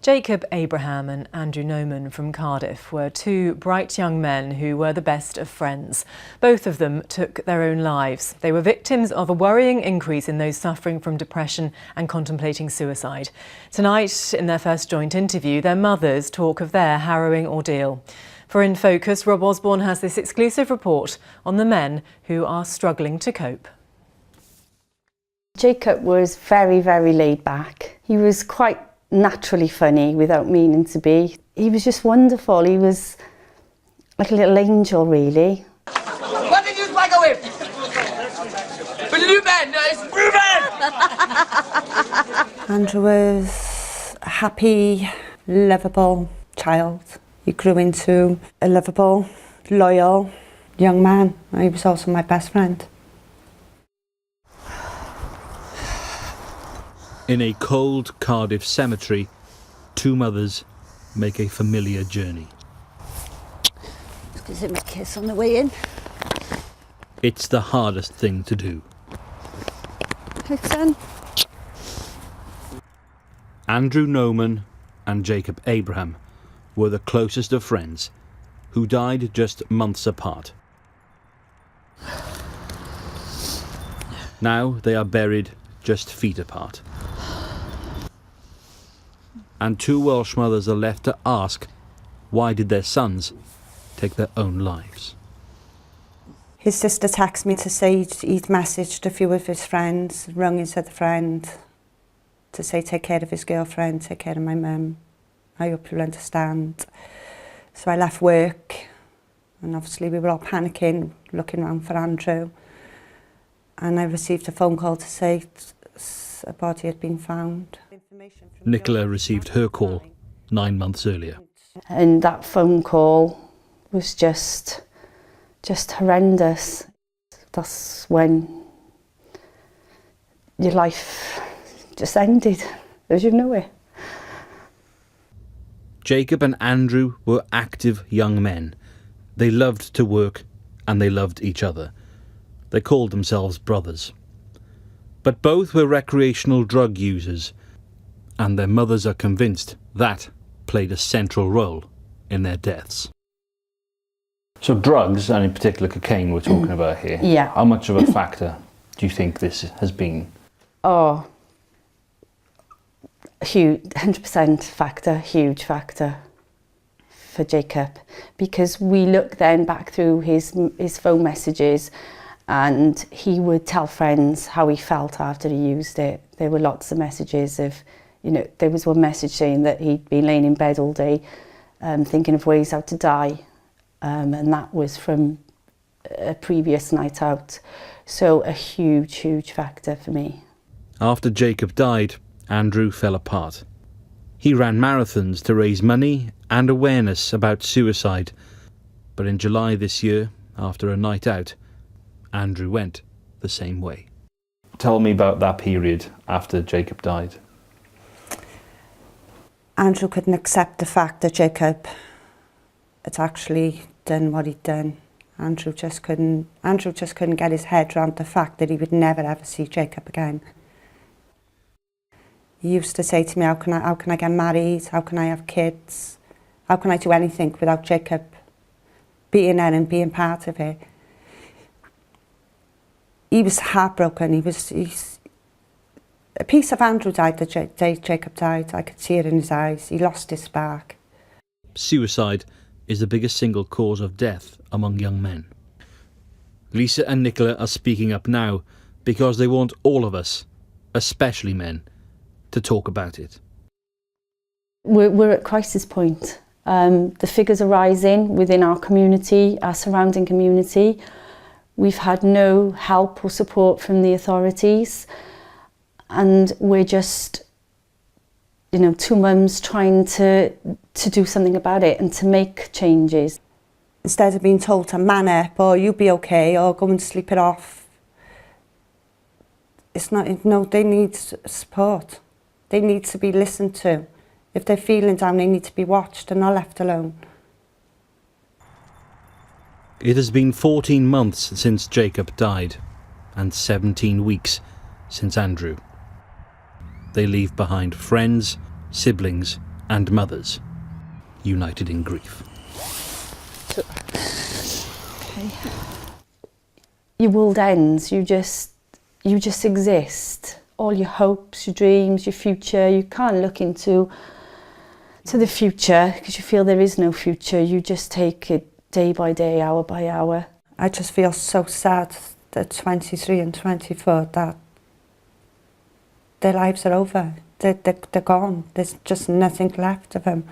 Jacob Abraham and Andrew Noman from Cardiff were two bright young men who were the best of friends. Both of them took their own lives. They were victims of a worrying increase in those suffering from depression and contemplating suicide. Tonight, in their first joint interview, their mothers talk of their harrowing ordeal. For In Focus, Rob Osborne has this exclusive report on the men who are struggling to cope. Jacob was very, very laid back. He was quite naturally funny without meaning to be. He was just wonderful. He was like a little angel, really. What did you like with? Ruben! It's Ruben! Andrew was a happy, lovable child. He grew into a lovable, loyal young man. He was also my best friend. In a cold Cardiff cemetery, two mothers make a familiar journey. Just give him a kiss on the way in. It's the hardest thing to do. Hey, son. Andrew Noman and Jacob Abraham were the closest of friends, who died just months apart. Now they are buried just feet apart. And two Welsh mothers are left to ask, why did their sons take their own lives? His sister texted me to say he'd messaged a few of his friends, rung his other friend to say take care of his girlfriend, take care of my mum. I hope you'll understand. So I left work, and obviously we were all panicking, looking around for Andrew. And I received a phone call to say a body had been found. Nicola received her call 9 months earlier. And that phone call was just horrendous. That's when your life just ended, as you know it. Jacob and Andrew were active young men. They loved to work and they loved each other. They called themselves brothers. But both were recreational drug users, and their mothers are convinced that played a central role in their deaths. So drugs, and in particular cocaine we're talking about here, Yeah. how much of a factor do you think this has been? Oh, huge, 100% factor, huge factor for Jacob, because we look then back through his phone messages, and he would tell friends how he felt after he used it. There were lots of messages of, you know, there was one message saying that he'd been laying in bed all day thinking of ways how to die, and that was from a previous night out. So a huge, huge factor for me. After Jacob died, Andrew fell apart. He ran marathons to raise money and awareness about suicide. But in July this year, after a night out, Andrew went the same way. Tell me about that period after Jacob died. Andrew couldn't accept the fact that Jacob had actually done what he'd done. Andrew just couldn't get his head around the fact that he would never ever see Jacob again. He used to say to me, how can I get married? How can I have kids? How can I do anything without Jacob being there and being part of it? He was heartbroken. He's a piece of Andrew died the day Jacob died. I could see it in his eyes. He lost his spark. Suicide is the biggest single cause of death among young men. Lisa and Nicola are speaking up now because they want all of us, especially men, to talk about it. We're at crisis point. The figures are rising within our community, our surrounding community. We've had no help or support from the authorities, and we're just, you know, two mums trying to do something about it and to make changes. Instead of being told to man up or you'll be okay or go and sleep it off, it's not, no, they need support. They need to be listened to. If they're feeling down, they need to be watched and not left alone. It has been 14 months since Jacob died, and 17 weeks since Andrew. They leave behind friends, siblings and mothers, united in grief. Your world ends, you just exist. All your hopes, your dreams, your future, you can't look into the future because you feel there is no future. You just take it day by day, hour by hour. I just feel so sad at 23 and 24 that their lives are over. They're gone. There's just nothing left of them.